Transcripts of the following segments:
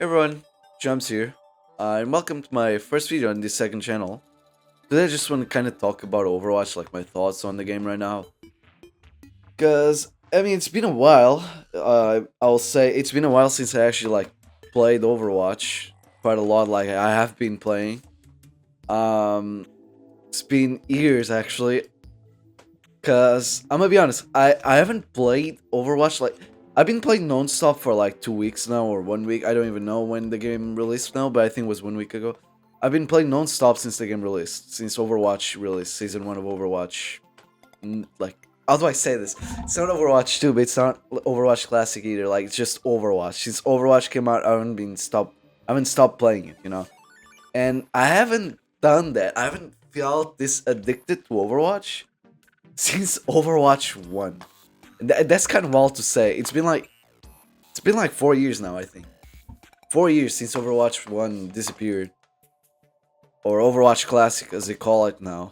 Everyone, Jumps here, and welcome to my first video on this second channel. Today I just want to kind of talk about Overwatch, like my thoughts on the game right now. Cause I mean it's been a while. I'll say it's been a while since I actually played Overwatch quite a lot. Like I have been playing. Um, it's been years actually. Cause I'm gonna be honest, I haven't played Overwatch I've been playing non-stop for like 2 weeks now or 1 week. I don't even know when the game released now, but I think it was 1 week ago. I've been playing non-stop since the game released, since Overwatch released, season 1 of Overwatch. Like, how do I say this? It's not Overwatch 2, but it's not Overwatch Classic either. Like, it's just Overwatch. Since Overwatch came out, I haven't stopped playing it, you know? And I haven't done that. I haven't felt this addicted to Overwatch since Overwatch 1. That's kind of wild to say. It's been like 4 years now, I think. 4 years since Overwatch 1 disappeared. Or Overwatch Classic as they call it now.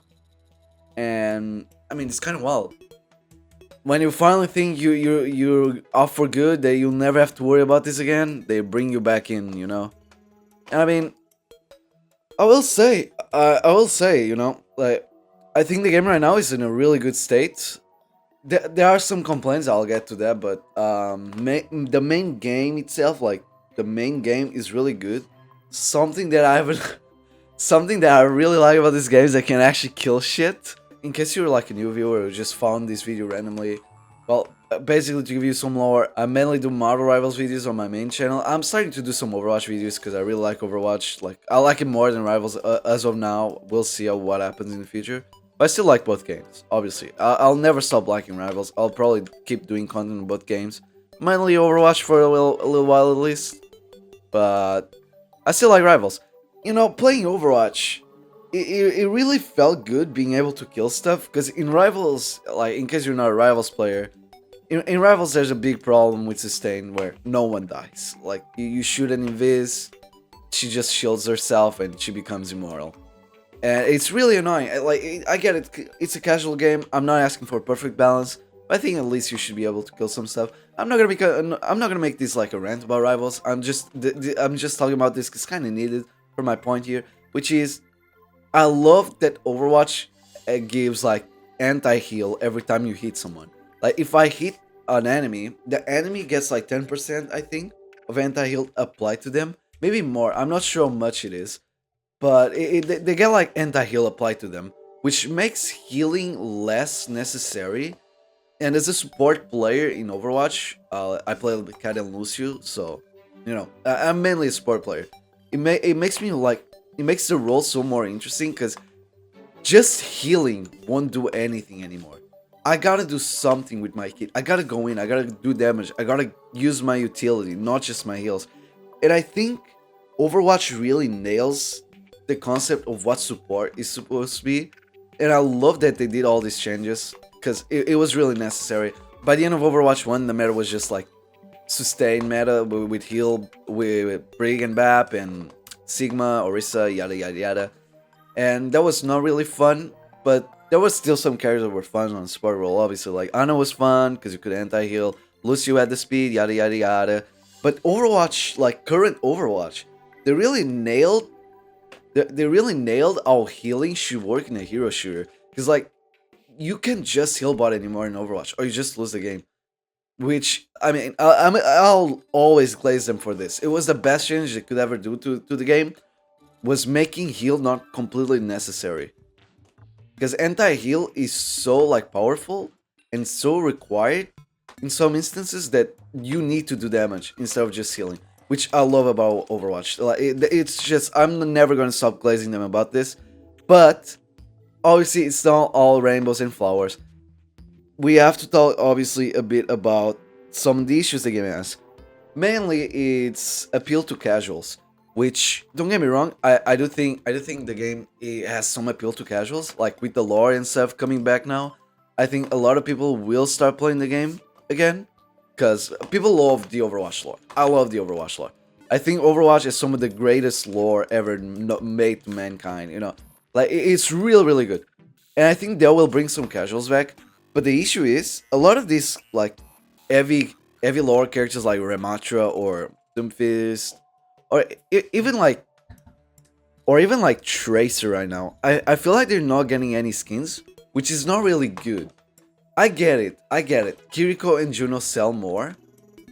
And I mean it's kinda wild. When you finally think you're off for good, that you'll never have to worry about this again, they bring you back in, you know? And I mean I will say, like I think the game right now is in a really good state. There are some complaints. I'll get to that, but the main game itself, like the main game, is really good. Something that I haven't, something that I really like about this game is that can actually kill shit. In case you're like a new viewer who just found this video randomly, well, basically to give you some lore, I mainly do Marvel Rivals videos on my main channel. I'm starting to do some Overwatch videos because I really like Overwatch. Like I like it more than Rivals as of now. We'll see what happens in the future. But I still like both games, obviously. I'll never stop liking Rivals. I'll probably keep doing content on both games. Mainly Overwatch for a little while at least. But I still like Rivals. Playing Overwatch, it really felt good being able to kill stuff. Because in Rivals, like, in case you're not a Rivals player, in Rivals there's a big problem with Sustain where no one dies. Like, you shoot an Invis, she just shields herself and she becomes immortal. And it's really annoying. I get it. It's a casual game. I'm not asking for a perfect balance, but I think at least you should be able to kill some stuff. I'm not gonna make this like a rant about Rivals. I'm just talking about this because it's kind of needed for my point here, which is I love that Overwatch gives like anti-heal every time you hit someone. Like if I hit an enemy, the enemy gets like 10%, I think, of anti-heal applied to them. Maybe more. I'm not sure how much it is, but they get like anti-heal applied to them, which makes healing less necessary. And as a support player in Overwatch, I play with Cat and Lucio, so I'm mainly a support player. It makes me like it makes the role so more interesting because just healing won't do anything anymore. I gotta do something with my kit. I gotta go in. I gotta do damage. I gotta use my utility, not just my heals. And I think Overwatch really nails the concept of what support is supposed to be, and I love that they did all these changes because it was really necessary. By the end of Overwatch 1, the meta was just like sustain meta with heal, with Brig and Bap and Sigma, Orisa, yada yada yada, and that was not really fun. But there was still some characters that were fun on support role. Obviously, like Ana was fun because you could anti-heal. Lucio had the speed, yada yada yada. But Overwatch, like current Overwatch, they really nailed they really nailed how healing should work in a hero shooter. Because, like, you can just heal bot anymore in Overwatch, or you just lose the game. Which, I mean, I'll always glaze them for this. It was the best change they could ever do to the game, was making heal not completely necessary. Because anti-heal is so, like, powerful and so required in some instances that you need to do damage instead of just healing, which I love about Overwatch. Like it's just I'm never gonna stop glazing them about this, but obviously it's not all rainbows and flowers. We have to talk obviously a bit about some of the issues the game has. Mainly, its appeal to casuals, which don't get me wrong, I do think the game has some appeal to casuals, like with the lore and stuff coming back now. I think a lot of people will start playing the game again because people love the Overwatch lore. I love the Overwatch lore. I think Overwatch is some of the greatest lore ever made to mankind. Like it's really really good, and I think they will bring some casuals back. But the issue is a lot of these like heavy lore characters like Ramatra or Doomfist or even like Tracer right now. I feel like they're not getting any skins, which is not really good. I get it. Kiriko and Juno sell more,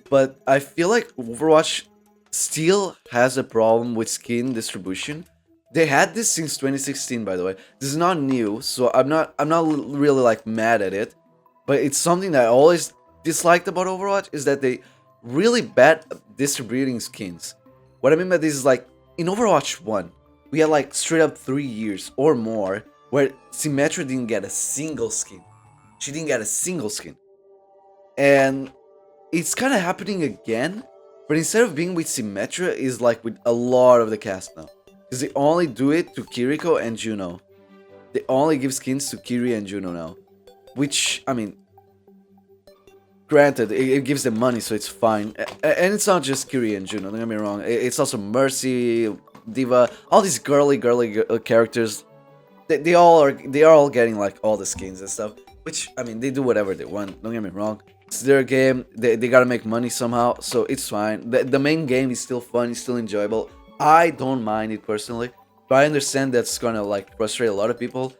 but I feel like Overwatch still has a problem with skin distribution. They had this since 2016, by the way. This is not new, so I'm not really like mad at it. But it's something that I always disliked about Overwatch is that they really bad at distributing skins. What I mean by this is like in Overwatch 1, we had like straight up 3 years or more where Symmetra didn't get a single skin. She didn't get a single skin. And it's kind of happening again, but instead of being with Symmetra, is like with a lot of the cast now. Because they only do it to Kiriko and Juno. They only give skins to Kiri and Juno now. Which, I mean, granted, it gives them money, so it's fine. And it's not just Kiri and Juno, don't get me wrong. It's also Mercy, Diva, all these girly characters. They are all getting like all the skins and stuff. Which, I mean, they do whatever they want, don't get me wrong. It's their game, they gotta make money somehow, so it's fine. The main game is still fun, it's still enjoyable. I don't mind it personally, but I understand that's gonna like frustrate a lot of people.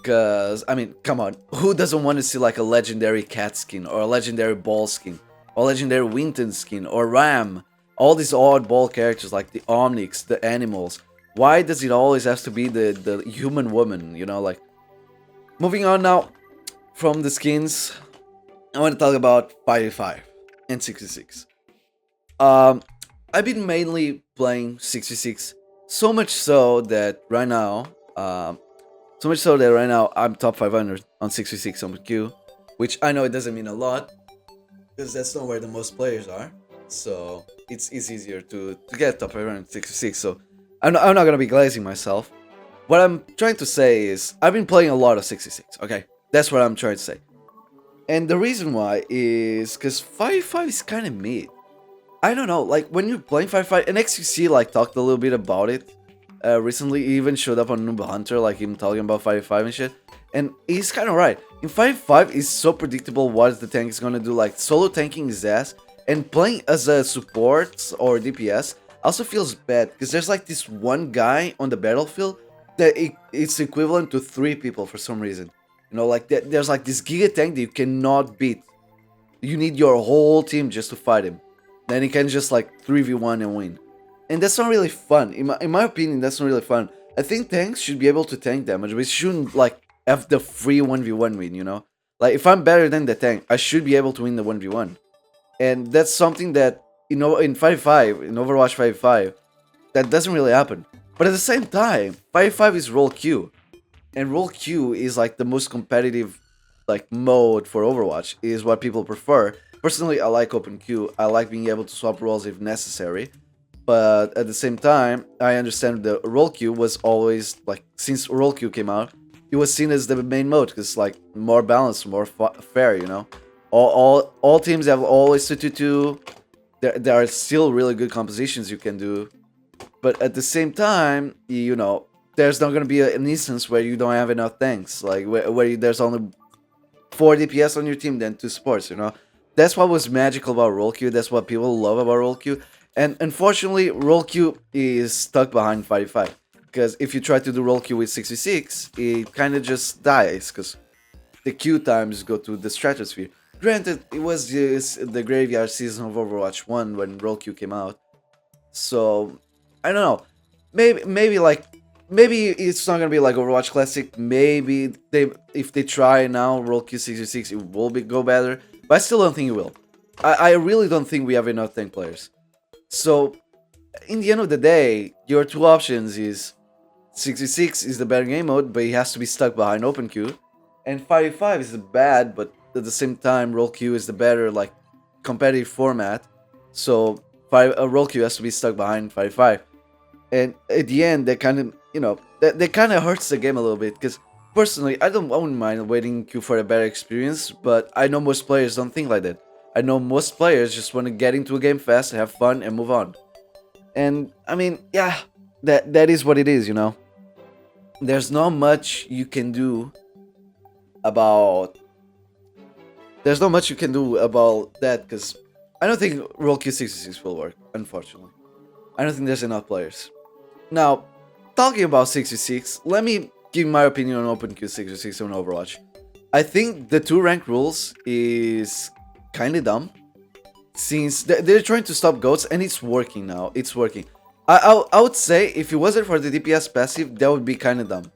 Cause, I mean, come on, who doesn't want to see like a legendary cat skin, or a legendary ball skin, or legendary Winton skin, or Ram? All these oddball characters like the Omnix, the animals. Why does it always have to be the human woman, you know, like... Moving on now from the skins, I want to talk about 5v5 and 66. I've been mainly playing 66, so much so that right now, I'm top 500 on 66 on Q, which I know it doesn't mean a lot, because that's not where the most players are. So it's easier to get top 500 on 66. So I'm not gonna be glazing myself. What I'm trying to say is I've been playing a lot of 66. Okay, that's what I'm trying to say. And the reason why is because 5v5 is kind of mid. I don't know, like when you're playing 5v5, and XQC like talked a little bit about it recently. He even showed up on Noob Hunter, like him talking about 5v5 and shit. And he's kind of right. In 5v5, it's so predictable what the tank is gonna do. Like solo tanking his ass, and playing as a support or DPS also feels bad because there's like this one guy on the battlefield that it's equivalent to 3 people for some reason. You know, like there's like this giga tank that you cannot beat. You need your whole team just to fight him. Then he can just like 3v1 and win. And that's not really fun. In my opinion, that's not really fun. I think tanks should be able to tank damage, but shouldn't like have the free 1v1 win, you know? Like if I'm better than the tank, I should be able to win the 1v1. And that's something that, you know, in 5v5, in Overwatch 5v5, that doesn't really happen. But at the same time, 5v5 is role Q. And role Q is like the most competitive like mode for Overwatch, is what people prefer. Personally, I like open queue. I like being able to swap roles if necessary. But at the same time, I understand the role queue was always like, since role queue came out, it was seen as the main mode because like more balanced, more fair, you know. All teams have always 2-2-2. There are still really good compositions you can do, but at the same time, you know, there's not gonna be an instance where you don't have enough tanks, like where there's only 4 DPS on your team than 2 supports, you know. That's what was magical about role queue. That's what people love about role queue. And unfortunately, role queue is stuck behind 5v5. Because if you try to do role queue with 66, it kind of just dies. Because the queue times go to the stratosphere. Granted, it was just the graveyard season of Overwatch 1 when role queue came out. So, I don't know. Maybe it's not gonna be like Overwatch Classic. Maybe if they try now role queue 66, it will go better. But I still don't think it will. I really don't think we have enough tank players. So, in the end of the day, your 2 options is 66 is the better game mode, but it has to be stuck behind open queue, and 5v5 is the bad, but at the same time, role queue is the better like competitive format. So, role queue has to be stuck behind 5v5, and at the end, that kind of, you know, that kind of hurts the game a little bit. Because personally, I wouldn't mind waiting queue for a better experience, but I know most players don't think like that. I know most players just want to get into a game fast, have fun, and move on. And I mean, yeah, that is what it is, you know. There's not much you can do about. There's not much you can do about that, because I don't think Role Q66 will work, unfortunately. I don't think there's enough players. Now, talking about 66, let me give my opinion on OpenQ 66 on Overwatch. I think the two rank rules is kind of dumb since they're trying to stop goats and it's working now. It's working. I would say if it wasn't for the DPS passive, that would be kind of dumb.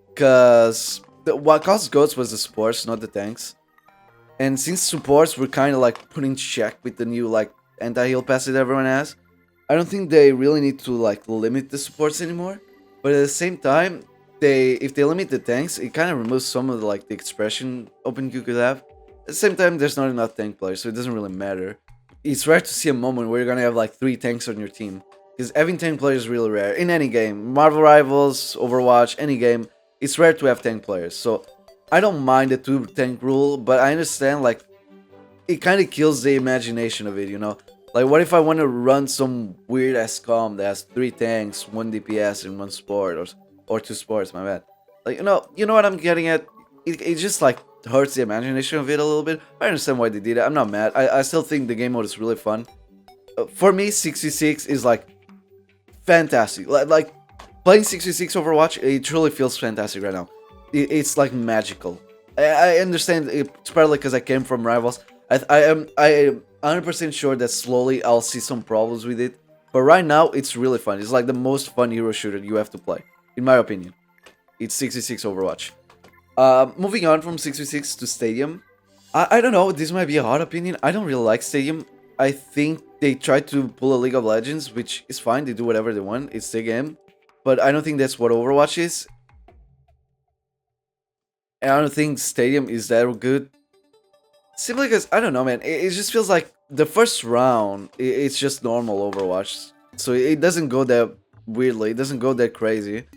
Because what caused goats was the supports, not the tanks. And since supports were kind of like put in check with the new like anti-heal passive that everyone has, I don't think they really need to like limit the supports anymore. But at the same time, if they limit the tanks, it kind of removes some of the, like the expression OpenQ could have. At the same time, there's not enough tank players, so it doesn't really matter. It's rare to see a moment where you're gonna have like 3 tanks on your team. Because having tank players is really rare. In any game, Marvel Rivals, Overwatch, any game, it's rare to have tank players. So I don't mind the 2 tank rule, but I understand like it kind of kills the imagination of it, you know? Like what if I want to run some weird ass comp that has 3 tanks, 1 DPS and 1 support, or 2 supports, my bad. Like you know what I'm getting at? It just like hurts the imagination of it a little bit. I understand why they did it. I'm not mad. I still think the game mode is really fun. For me, 66 is like fantastic. Like playing 66 Overwatch, it truly feels fantastic right now. It's like magical. I understand it's partly because I came from Rivals. I am 100% sure that slowly I'll see some problems with it. But right now, it's really fun. It's like the most fun hero shooter you have to play, in my opinion. It's 66 Overwatch. Moving on from 66 to Stadium. I don't know, this might be a hot opinion. I don't really like Stadium. I think they tried to pull a League of Legends, which is fine. They do whatever they want. It's their game. But I don't think that's what Overwatch is. And I don't think Stadium is that good. Simply because, I don't know, man. It just feels like the first round, it's just normal Overwatch. So it doesn't go that weirdly. It doesn't go that crazy.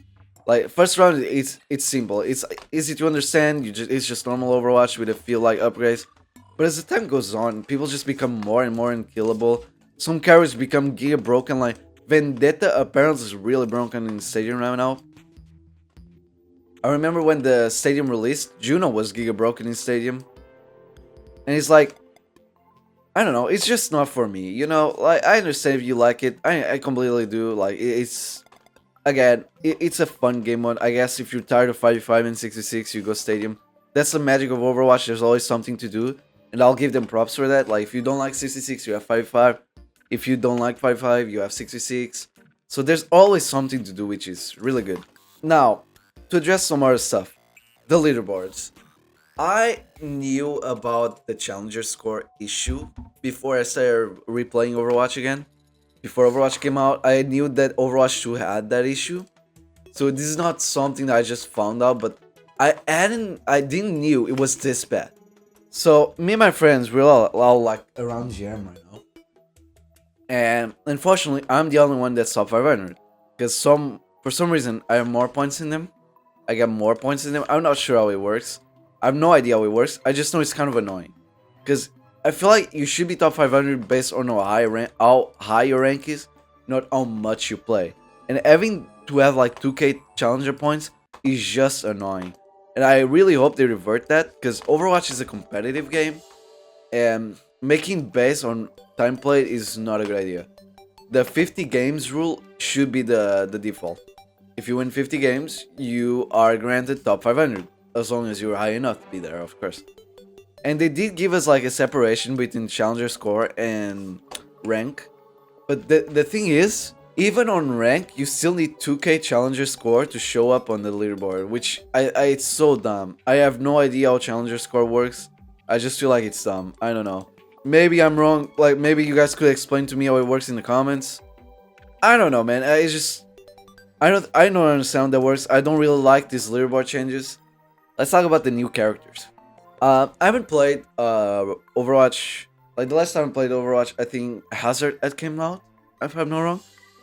Like, first round, it's simple. It's easy to understand. It's just normal Overwatch with a few, like, upgrades. But as the time goes on, people just become more and more unkillable. Some characters become giga broken. Like, Vendetta apparently is really broken in Stadium right now. I remember when the Stadium released, Juno was giga broken in Stadium. And it's like, I don't know, it's just not for me, you know? Like, I understand if you like it, I completely do. Like, it's, again, it's a fun game mode. I guess if you're tired of 5v5 and 66, you go Stadium. That's the magic of Overwatch, there's always something to do. And I'll give them props for that. Like, if you don't like 66, you have 5v5. If you don't like 5v5, you have 66. So there's always something to do, which is really good. Now, to address some other stuff. The leaderboards. I knew about the challenger score issue before I started replaying Overwatch again. Before Overwatch came out, I knew that Overwatch 2 had that issue. So this is not something that I just found out, but I didn't knew it was this bad. So me and my friends, we're all like around GM right now. And unfortunately, I'm the only one that's top 500. Because for some reason, I have more points than them. I get more points than them. I'm not sure how it works. I have no idea how it works. I just know it's kind of annoying. Because I feel like you should be top 500 based on how high your rank is, not how much you play. And having to have like 2k challenger points is just annoying. And I really hope they revert that, because Overwatch is a competitive game. And making based on time played is not a good idea. The 50 games rule should be the default. If you win 50 games, you are granted top 500. As long as you're high enough to be there, of course. And they did give us like a separation between challenger score and rank. But the thing is, even on rank, you still need 2k challenger score to show up on the leaderboard, which it's so dumb. I have no idea how challenger score works. I just feel like it's dumb. I don't know. Maybe I'm wrong. Like, maybe you guys could explain to me how it works in the comments. I don't know, man. I don't understand how that works. I don't really like these leaderboard changes. Let's talk about the new characters. I haven't played Overwatch. Like, the last time I played Overwatch, I think Hazard had came out, if I'm not wrong.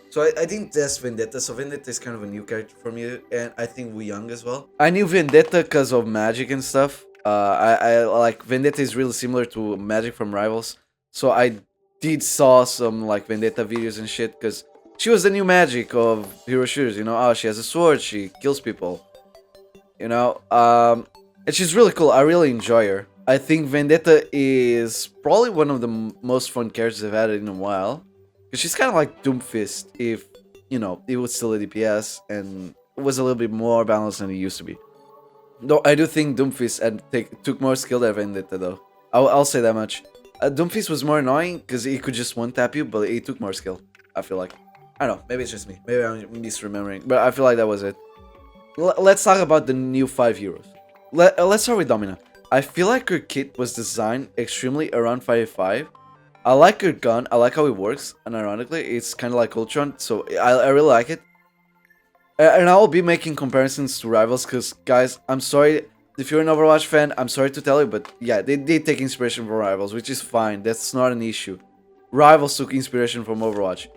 So I think that's Vendetta. So Vendetta is kind of a new character for me, and I think Wu Young as well. I knew Vendetta because of Magic and stuff. I like Vendetta is really similar to Magic from Rivals. So I did saw some like Vendetta videos and shit, because she was the new Magic of hero shooters. You know, oh, she has a sword, she kills people. You know, and she's really cool. I really enjoy her. I think Vendetta is probably one of the most fun characters I've had in a while, Because she's kind of like Doomfist if, it was still a DPS and it was a little bit more balanced than it used to be. Though I do think Doomfist took more skill than Vendetta, though. I'll say that much. Doomfist was more annoying because he could just one-tap you, but it took more skill, I feel like. I don't know, maybe it's just me. Maybe I'm misremembering, but I feel like that was it. Let's talk about the new 5 heroes. Let's start with Domina. I feel like her kit was designed extremely around 5v5. I like her gun, I like how it works, and ironically, it's kind of like Ultron, so I really like it. And I will be making comparisons to rivals, because, guys, I'm sorry, if you're an Overwatch fan, I'm sorry to tell you, but yeah, they did take inspiration from rivals, which is fine, that's not an issue. Rivals took inspiration from Overwatch,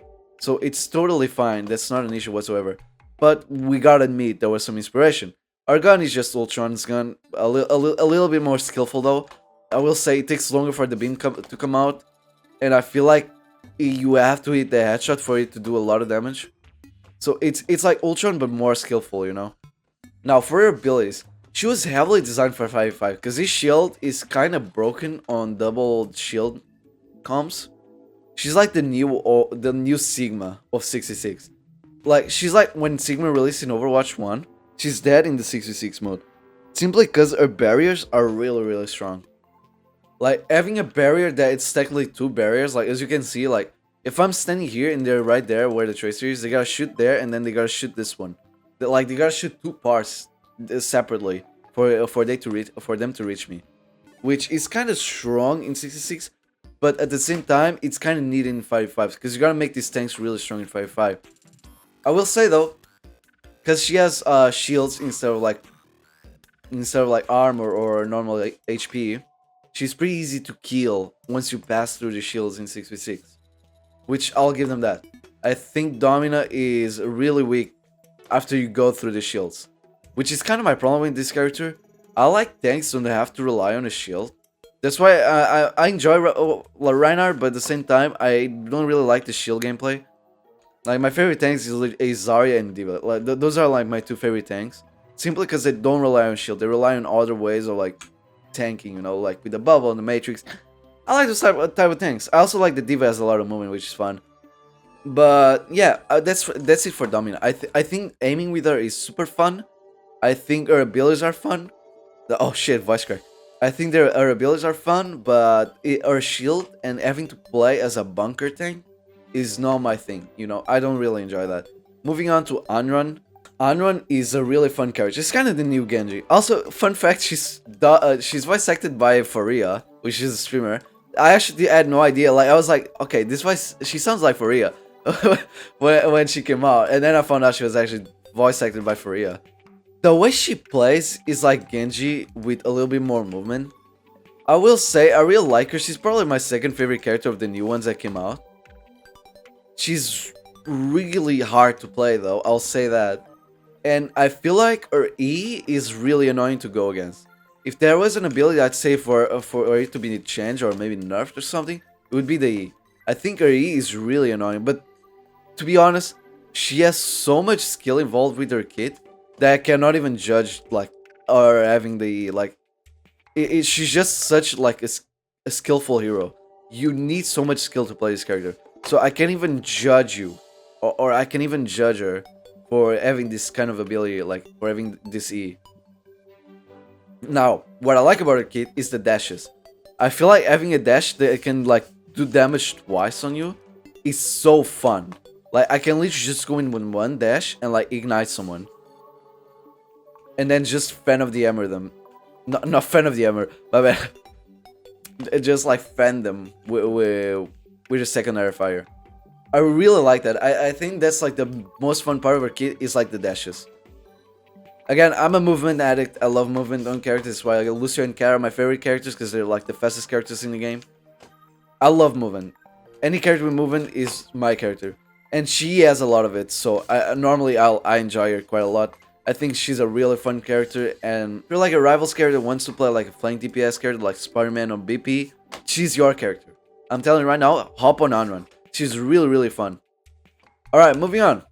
so it's totally fine, that's not an issue whatsoever. But we gotta admit, there was some inspiration. Our gun is just Ultron's gun, a little bit more skillful though. I will say it takes longer for the beam to come out, and I feel like you have to hit the headshot for it to do a lot of damage. So it's like Ultron but more skillful, Now for her abilities, she was heavily designed for 5v5 because this shield is kind of broken on double shield comms. She's like the new Sigma of 66. Like, she's like when Sigma released in Overwatch 1, she's dead in the 66 mode. Simply because her barriers are really, really strong. Like, having a barrier that it's technically 2 barriers, like, as you can see, like, if I'm standing here and they're right there where the tracer is, they gotta shoot there and then they gotta shoot this one. They gotta shoot 2 parts separately for them to reach me. Which is kind of strong in 66, but at the same time, it's kind of needed in 5v5 because you gotta make these tanks really strong in 5v5. I will say though, because she has shields instead of like armor or normal HP, she's pretty easy to kill once you pass through the shields in 6v6, which I'll give them that. I think Domina is really weak after you go through the shields, which is kind of my problem with this character. I like tanks when they have to rely on a shield. That's why I enjoy Reinhardt, but at the same time, I don't really like the shield gameplay. Like, my favorite tanks is Zarya and D.Va. Like, those are like my 2 favorite tanks. Simply because they don't rely on shield. They rely on other ways of like tanking, like with the bubble and the matrix. I like those type of tanks. I also like the D.Va has a lot of movement, which is fun. But yeah, that's it for Domina. I think aiming with her is super fun. I think her abilities are fun. Oh shit, voice crack. I think her abilities are fun, but her shield and having to play as a bunker tank is not my thing, I don't really enjoy that. Moving on to Anran. Anran is a really fun character. She's kind of the new Genji. Also, fun fact, she's voice acted by Faria, which is a streamer. I actually had no idea. Like, I was like, okay, this voice, she sounds like Faria when she came out, and then I found out she was actually voice acted by Faria. The way she plays is like Genji with a little bit more movement. I will say I really like her. She's probably my second favorite character of the new ones that came out. She's really hard to play though, I'll say that. And I feel like her E is really annoying to go against. If there was an ability I'd say for it to be changed or maybe nerfed or something, it would be the E. I think her E is really annoying, but to be honest, she has so much skill involved with her kit that I cannot even judge like or having the like. She's just such like a skillful hero. You need so much skill to play this character. So I can't even judge you, or I can even judge her for having this kind of ability, like for having this E. Now, what I like about her kit is the dashes. I feel like having a dash that can like do damage twice on you is so fun. Like, I can literally just go in with one dash and like ignite someone, and then just fan of the hammer them. Not fan of the hammer, but just like fan them with a secondary fire. I really like that. I think that's like the most fun part of her kit is like the dashes. Again, I'm a movement addict. I love movement on characters. That's why Lucio and Kara are my favorite characters because they're like the fastest characters in the game. I love movement. Any character with movement is my character, and she has a lot of it. So normally I enjoy her quite a lot. I think she's a really fun character, and if you're like a rivals character that wants to play like a flank DPS character like Spider-Man or BP, she's your character. I'm telling you right now, hop on Anran. She's really, really fun. Alright, moving on.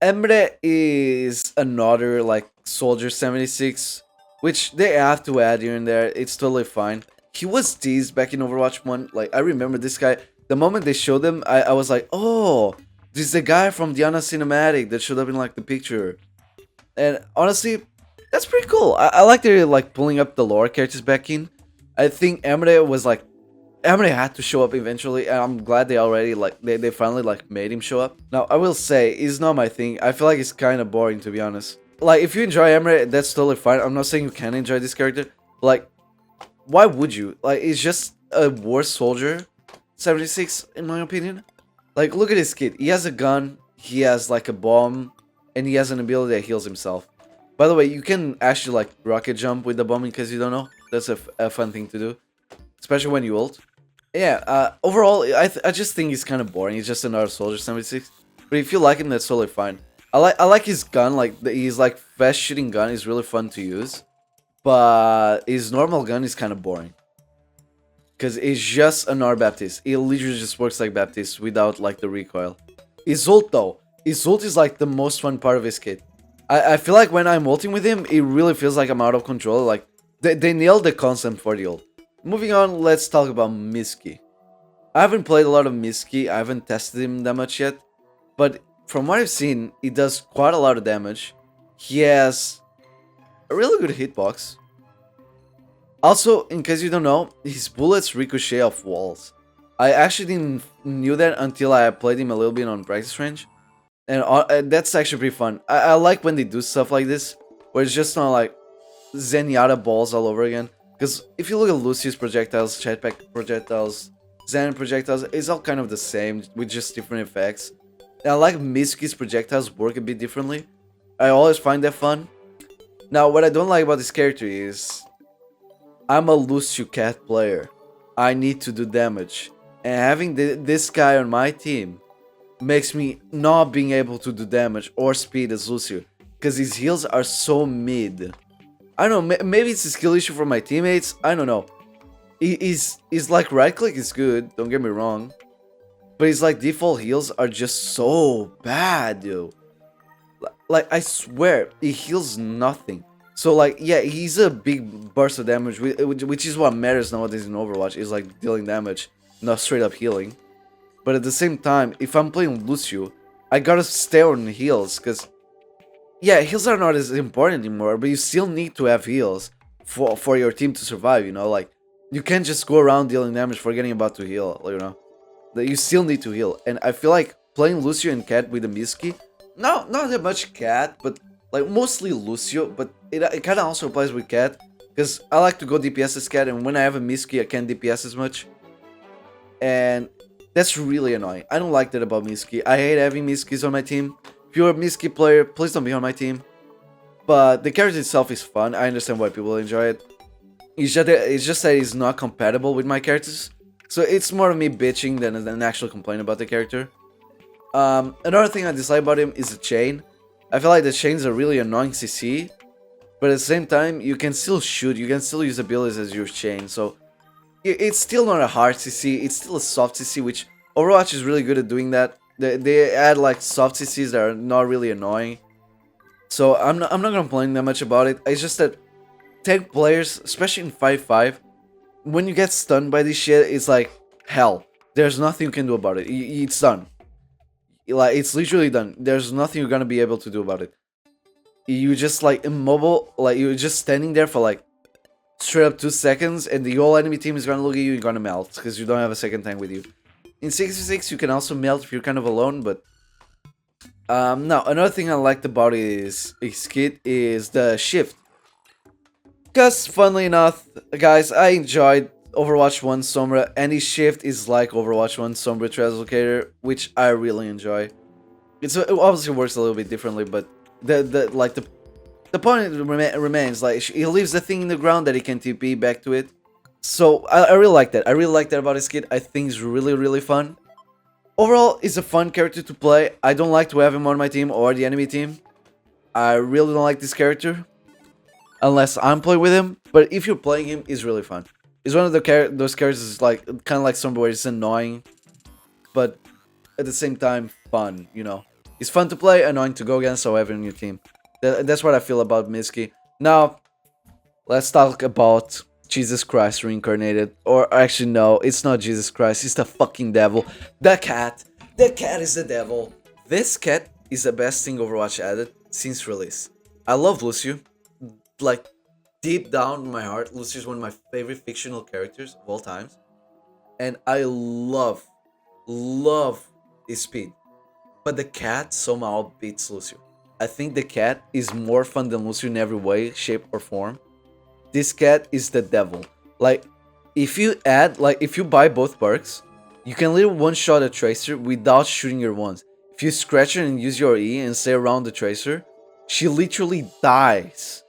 Emre is another like Soldier 76, which they have to add here and there. It's totally fine. He was teased back in Overwatch 1. Like, I remember this guy. The moment they showed them, I was like, oh, this is the guy from Diana Cinematic that showed up in like the picture. And honestly, that's pretty cool. I like they're like pulling up the lore characters back in. I think Emre was like Emre had to show up eventually, and I'm glad they already like they finally like made him show up. Now I will say it's not my thing. I feel like it's kind of boring to be honest. Like if you enjoy Emre, that's totally fine. I'm not saying you can enjoy this character. Like, why would you? Like, it's just a war soldier, 76 in my opinion. Like, look at this kid. He has a gun. He has like a bomb, and he has an ability that heals himself. By the way, you can actually like rocket jump with the bomb because you don't know. That's a fun thing to do, especially when you ult. Yeah. Overall, I just think he's kind of boring. He's just another soldier 76. But if you like him, that's totally fine. I like his gun. Like he's like fast shooting gun is really fun to use, but his normal gun is kind of boring. Because it's just another Baptiste. It literally just works like Baptiste without like the recoil. His ult though. His ult is like the most fun part of his kit. I feel like when I'm ulting with him, it really feels like I'm out of control. Like they nailed the concept for the ult. Moving on, let's talk about Miski. I haven't played a lot of Miski. I haven't tested him that much yet. But from what I've seen, he does quite a lot of damage. He has a really good hitbox. Also, in case you don't know, his bullets ricochet off walls. I actually didn't knew that until I played him a little bit on practice range. And that's actually pretty fun. I like when they do stuff like this, where it's just not like Zenyatta balls all over again. Because if you look at Lucius projectiles, Jetpack projectiles, Zen projectiles, it's all kind of the same, with just different effects. And I like Miski's projectiles work a bit differently. I always find that fun. Now, what I don't like about this character is I'm a Lucio Cat player. I need to do damage. And having this guy on my team makes me not being able to do damage or speed as Lucio. Because his heals are so mid. I don't know, maybe it's a skill issue for my teammates. I don't know. He's like right click is good, don't get me wrong. But his like default heals are just so bad, dude. Like I swear, he heals nothing. So like, yeah, he's a big burst of damage, which is what matters nowadays in Overwatch, is like dealing damage, not straight up healing. But at the same time, if I'm playing Lucio, I gotta stay on heals, because, yeah, heals are not as important anymore, but you still need to have heals for your team to survive, you know? Like, you can't just go around dealing damage forgetting about to heal, you know? That you still need to heal. And I feel like playing Lucio and Cat with a Miski, not that much Cat, but like mostly Lucio, but it kind of also applies with Cat, because I like to go DPS as Cat, and when I have a Miski, I can't DPS as much. And that's really annoying. I don't like that about Miski. I hate having Miskis on my team. If you're a Miski player, please don't be on my team. But the character itself is fun. I understand why people enjoy it. It's just that it's not compatible with my characters. So it's more of me bitching than an actual complaint about the character. Another thing I dislike about him is the chain. I feel like the chains are really annoying CC. But at the same time, you can still shoot. You can still use abilities as your chain. So it's still not a hard CC. It's still a soft CC, which Overwatch is really good at doing that. They add like soft CCs that are not really annoying. So I'm not gonna complain that much about it. It's just that tank players, especially in 5-5, when you get stunned by this shit, it's like hell. There's nothing you can do about it. It's done. Like, it's literally done. There's nothing you're gonna be able to do about it. You just like immobile, like you're just standing there for like straight up 2 seconds, and the whole enemy team is gonna look at you. You're gonna melt because you don't have a second tank with you. In 6v6, you can also melt if you're kind of alone, but now another thing I liked about his kit is the shift. Because, funnily enough, guys, I enjoyed Overwatch 1 Sombra, and his shift is like Overwatch 1 Sombra Translocator, which I really enjoy. It obviously works a little bit differently, but the point remains, like, he leaves the thing in the ground that he can TP back to it. So, I really like that. I really like that about his kit. I think it's really, really fun. Overall, it's a fun character to play. I don't like to have him on my team or the enemy team. I really don't like this character. Unless I'm playing with him, but if you're playing him, it's really fun. It's one of those characters like kind of like somewhere where it's annoying, but at the same time fun. You know, it's fun to play, annoying to go against, or have in your team. That's what I feel about Miski. Now, let's talk about Jesus Christ reincarnated. Or actually, no, it's not Jesus Christ. It's the fucking devil. The cat. The cat is the devil. This cat is the best thing Overwatch added since release. I love Lucio. Like, deep down in my heart, Lucio is one of my favorite fictional characters of all times. And I love his speed. But the cat somehow beats Lucio. I think the cat is more fun than Lucio in every way, shape, or form. This cat is the devil. Like, if you buy both perks, you can literally one shot a tracer without shooting your ones. If you scratch her and use your E and stay around the tracer, she literally dies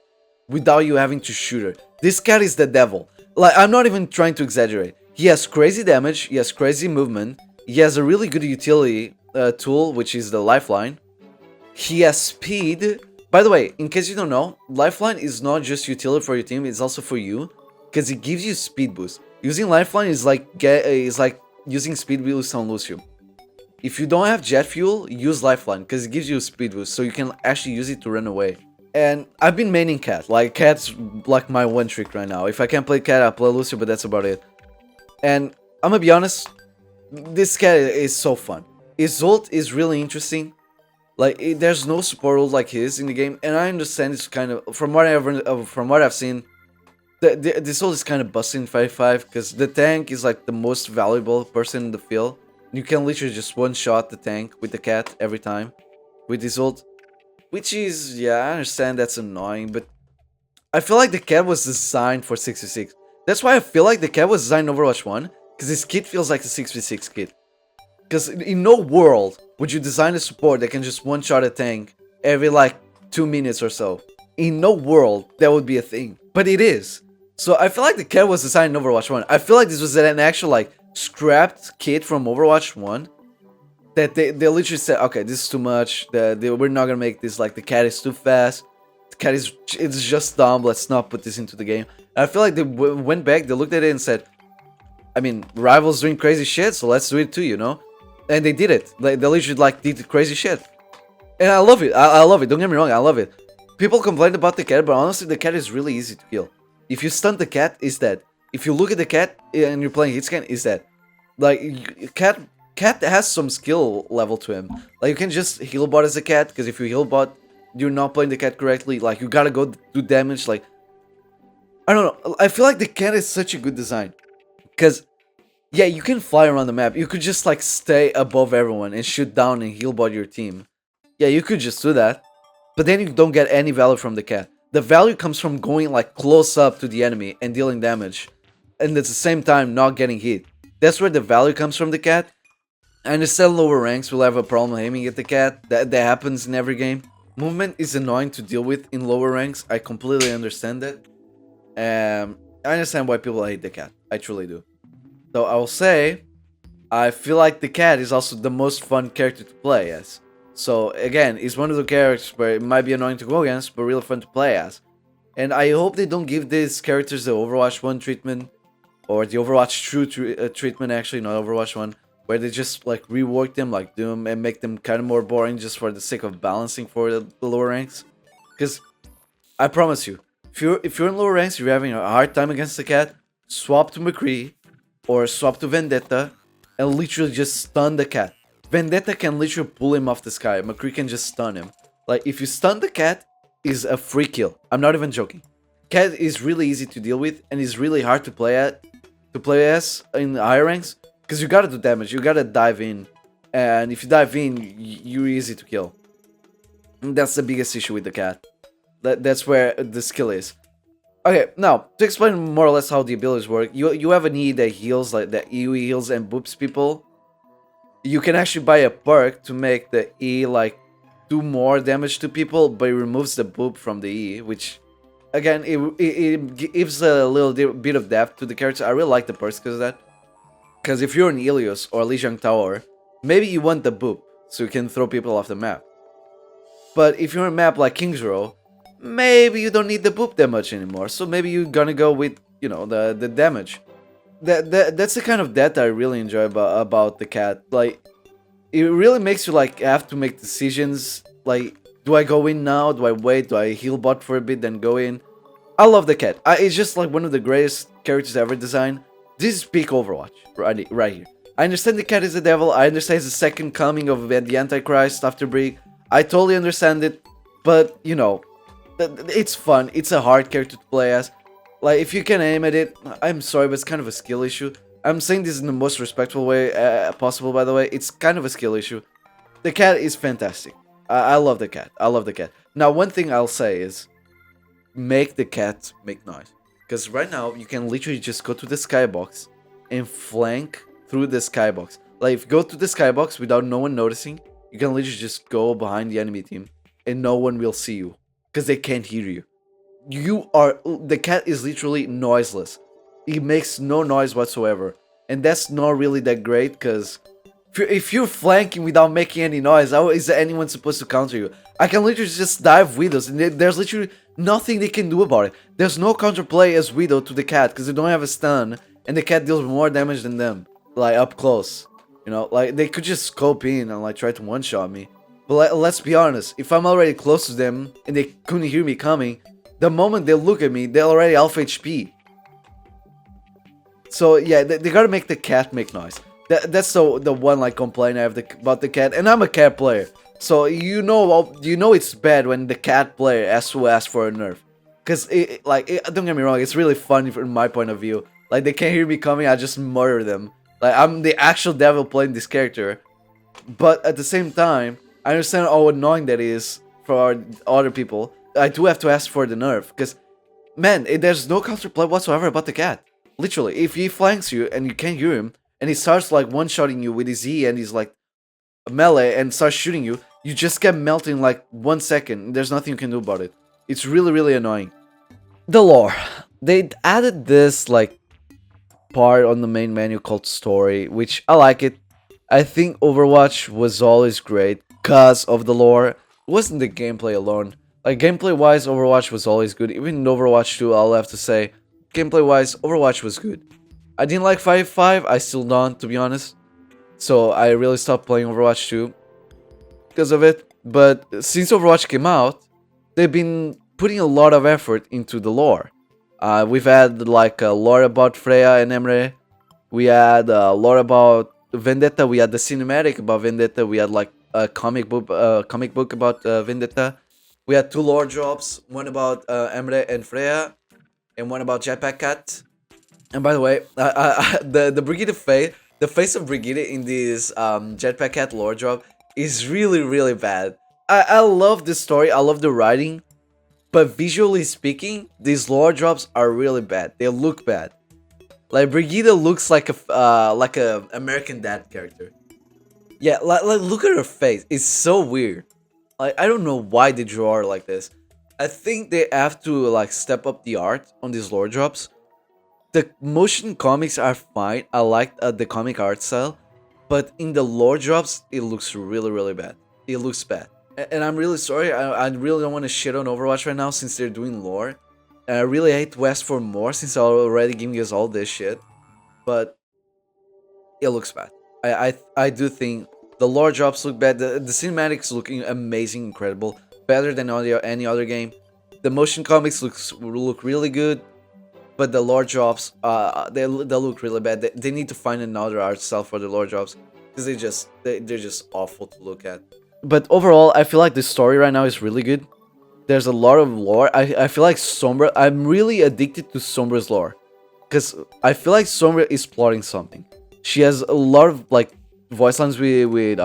without you having to shoot her. This cat is the devil. Like, I'm not even trying to exaggerate. He has crazy damage, he has crazy movement, he has a really good utility tool, which is the lifeline. He has speed. By the way, in case you don't know, lifeline is not just utility for your team, it's also for you, because it gives you speed boost. Using lifeline is like using speed boost on Lucio. If you don't have jet fuel, use lifeline, because it gives you a speed boost, so you can actually use it to run away. And I've been maining cat. Like, cat's like my one trick right now. If I can't play cat, I'll play Lucio, but that's about it. And I'm gonna be honest, this cat is so fun. His ult is really interesting. Like, there's no support ult like his in the game, and I understand it's kind of from what I've seen, this ult is kind of busting 5-5 because the tank is like the most valuable person in the field. You can literally just one shot the tank with the cat every time with this ult, which is, yeah, I understand that's annoying, but I feel like the cat was designed for 6v6. That's why I feel like the cat was designed in Overwatch 1, because this kit feels like a 6v6 kit. Because in no world would you design a support that can just one-shot a tank every like 2 minutes or so. In no world that would be a thing. But it is. So I feel like the cat was designed in Overwatch 1. I feel like this was an actual like scrapped kit from Overwatch 1. That they literally said, okay, this is too much. We're not gonna make this, like, the cat is too fast. The cat is it's just dumb. Let's not put this into the game. And I feel like they went back, they looked at it and said, I mean, Rival's doing crazy shit, so let's do it too, you know? And they did it. Like, they literally like did the crazy shit. And I love it. I love it. Don't get me wrong, I love it. People complain about the cat, but honestly, the cat is really easy to kill. If you stun the cat, it's dead. If you look at the cat and you're playing hitscan, it's dead. Like, cat has some skill level to him. Like, you can just heal bot as a cat, because if you heal bot, you're not playing the cat correctly. Like, you gotta go do damage. Like, I don't know. I feel like the cat is such a good design. Because, yeah, you can fly around the map. You could just, like, stay above everyone and shoot down and heal bot your team. Yeah, you could just do that. But then you don't get any value from the cat. The value comes from going, like, close up to the enemy and dealing damage. And at the same time, not getting hit. That's where the value comes from the cat. I understand lower ranks will have a problem aiming at the cat. That happens in every game. Movement is annoying to deal with in lower ranks. I completely understand that. I understand why people hate the cat. I truly do. So I will say, I feel like the cat is also the most fun character to play as. So again, it's one of the characters where it might be annoying to go against, but really fun to play as. And I hope they don't give these characters the Overwatch 1 treatment, or the Overwatch 2 treatment, actually, not Overwatch 1, where they just like rework them like Doom and make them kind of more boring just for the sake of balancing for the lower ranks. Because I promise you, if you're in lower ranks, you're having a hard time against the cat, swap to McCree or swap to Vendetta and literally just stun the cat. Vendetta can literally pull him off the sky. McCree can just stun him. Like, if you stun the cat, is a free kill. I'm not even joking. Cat is really easy to deal with and is really hard to play as in higher ranks, because you gotta do damage, you gotta dive in, and if you dive in, you're easy to kill. And that's the biggest issue with the cat. That's where the skill is. Okay, now to explain more or less how the abilities work, you have an E that heals, like that E heals and boops people. You can actually buy a perk to make the E like do more damage to people, but it removes the boop from the E, which again it gives a little bit of depth to the character. I really like the perks because of that. Because if you're an Ilios or Lijiang Tower, maybe you want the boop so you can throw people off the map. But if you're on a map like King's Row, maybe you don't need the boop that much anymore. So maybe you're gonna go with, you know, the damage. That's the kind of depth I really enjoy about the cat. Like, it really makes you like have to make decisions. Like, do I go in now? Do I wait? Do I heal bot for a bit then go in? I love the cat. It's just like one of the greatest characters ever designed. This is peak Overwatch, right here. I understand the cat is the devil. I understand it's the second coming of the Antichrist after Brig. I totally understand it, but you know, it's fun. It's a hard character to play as. Like, if you can aim at it, I'm sorry, but it's kind of a skill issue. I'm saying this in the most respectful way possible, by the way. It's kind of a skill issue. The cat is fantastic. I love the cat. I love the cat. Now, one thing I'll say is, make the cat make noise. Because right now, you can literally just go to the skybox and flank through the skybox. Like, if you go to the skybox without no one noticing, you can literally just go behind the enemy team and no one will see you. Because they can't hear you. The cat is literally noiseless. It makes no noise whatsoever. And that's not really that great, because if you're flanking without making any noise, how is anyone supposed to counter you? I can literally just dive Widows, and there's literally nothing they can do about it. There's no counterplay as Widow to the cat, because they don't have a stun, and the cat deals more damage than them, like up close. You know, like they could just scope in and like try to one-shot me. But let's be honest, if I'm already close to them and they couldn't hear me coming, the moment they look at me, they're already half HP. So yeah, they gotta make the cat make noise. That's the one like complaint I have about the cat, and I'm a cat player, so you know it's bad when the cat player has to ask for a nerf, because don't get me wrong, it's really funny from my point of view. Like, they can't hear me coming, I just murder them. Like, I'm the actual devil playing this character, but at the same time, I understand how annoying that is for other people. I do have to ask for the nerf, because man, there's no counterplay whatsoever about the cat. Literally, if he flanks you and you can't hear him, and he starts like one-shotting you with his E and he's like melee and starts shooting you, you just get melted in like 1 second. There's nothing you can do about it. It's really, really annoying. The lore. They added this like part on the main menu called story, which I like it. I think Overwatch was always great because of the lore. It wasn't the gameplay alone. Like, gameplay-wise, Overwatch was always good. Even in Overwatch 2, I'll have to say, gameplay-wise, Overwatch was good. I didn't like 5.5, I still don't, to be honest. So I really stopped playing Overwatch 2 because of it. But since Overwatch came out, they've been putting a lot of effort into the lore. We've had like a lore about Freya and Emre. We had a lore about Vendetta. We had the cinematic about Vendetta. We had like a comic book about Vendetta. We had 2 lore drops, one about Emre and Freya, and one about Jetpack Cat. And by the way, the Brigitte face, the face of Brigitte in this Jetpack Cat lore drop is really, really bad. I love the story, I love the writing, but visually speaking, these lore drops are really bad. They look bad. Like, Brigitte looks like a American Dad character. Yeah, like look at her face. It's so weird. Like, I don't know why they draw her like this. I think they have to like step up the art on these lore drops. The motion comics are fine. I like the comic art style, but in the lore drops, it looks really, really bad. It looks bad, and I'm really sorry. I really don't want to shit on Overwatch right now since they're doing lore. And I really hate to ask for more since I'm already giving us all this shit, but it looks bad. I do think the lore drops look bad. The cinematics looking amazing, incredible, better than any other game. The motion comics look really good. But the lore drops, they look really bad. They need to find another art style for the lore drops, because they're just awful to look at. But overall, I feel like the story right now is really good. There's a lot of lore. I feel like Sombra. I'm really addicted to Sombra's lore, because I feel like Sombra is plotting something. She has a lot of like voice lines with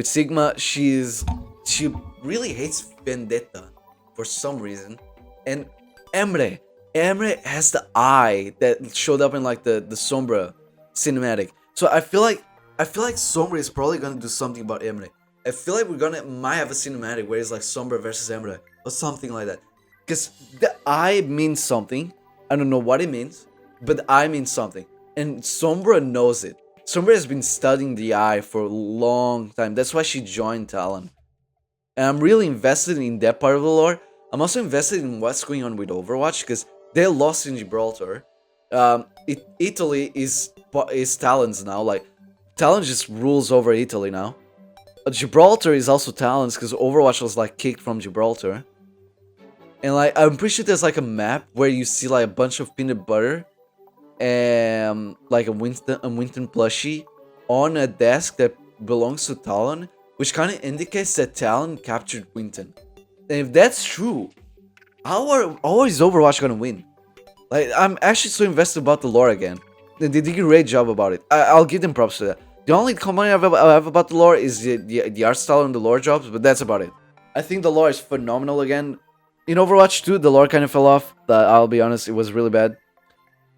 Sigma. She really hates Vendetta for some reason, and Emre has the eye that showed up in like the Sombra cinematic. So I feel like Sombra is probably gonna do something about Emre. I feel like might have a cinematic where it's like Sombra versus Emre or something like that. Because the eye means something. I don't know what it means, but the eye means something. And Sombra knows it. Sombra has been studying the eye for a long time. That's why she joined Talon. And I'm really invested in that part of the lore. I'm also invested in what's going on with Overwatch, because they lost in Gibraltar. Italy is Talon's now. Like, Talon just rules over Italy now. Gibraltar is also Talon's, because Overwatch was like kicked from Gibraltar. And like I'm pretty sure there's like a map where you see like a bunch of peanut butter and like a Winston plushie on a desk that belongs to Talon, which kind of indicates that Talon captured Winton. And if that's true, how is Overwatch gonna win? Like, I'm actually so invested about the lore again. They did a great job about it. I'll give them props to that. The only complaint I have about the lore is the art style and the lore jobs, but that's about it. I think the lore is phenomenal again. In Overwatch 2, the lore kind of fell off. I'll be honest, it was really bad.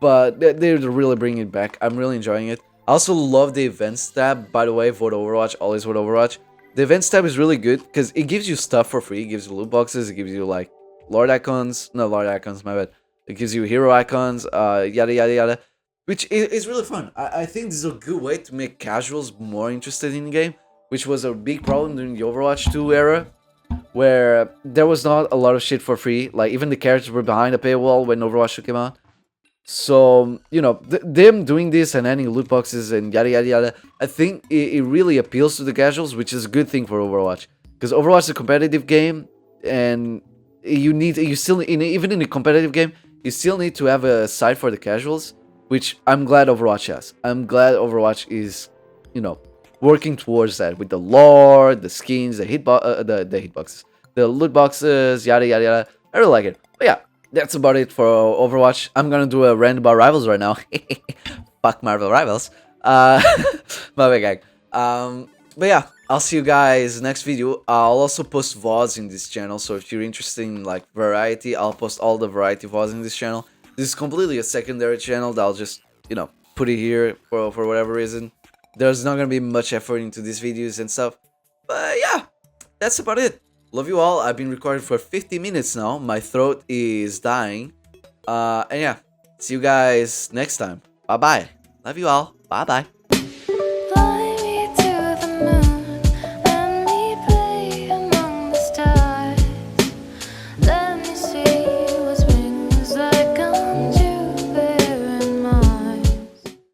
But they're really bringing it back. I'm really enjoying it. I also love the events tab. By the way, vote Overwatch. Always vote Overwatch. The events tab is really good because it gives you stuff for free. It gives you loot boxes. It gives you like Lord icons. No, Lord icons, my bad. It gives you hero icons, yada yada yada. Which is really fun. I think this is a good way to make casuals more interested in the game. Which was a big problem during the Overwatch 2 era, where there was not a lot of shit for free. Like, even the characters were behind a paywall when Overwatch 2 came out. So, you know, them doing this and adding loot boxes and yada yada yada, I think it really appeals to the casuals, which is a good thing for Overwatch. Because Overwatch is a competitive game, and even in a competitive game, you still need to have a side for the casuals, which I'm glad Overwatch has. I'm glad Overwatch is, you know, working towards that with the lore, the skins, the hitboxes, the loot boxes, yada yada yada. I really like it. But yeah, that's about it for Overwatch. I'm gonna do a rant about Rivals right now. Fuck Marvel Rivals. My bad, gang. But yeah, I'll see you guys next video. I'll also post VODs in this channel, so if you're interested in like variety, I'll post all the variety VODs in this channel. This is completely a secondary channel that I'll just, you know, put it here for whatever reason. There's not gonna be much effort into these videos and stuff. But yeah, that's about it. Love you all. I've been recording for 50 minutes now. My throat is dying. And yeah, see you guys next time. Bye bye. Love you all. Bye bye.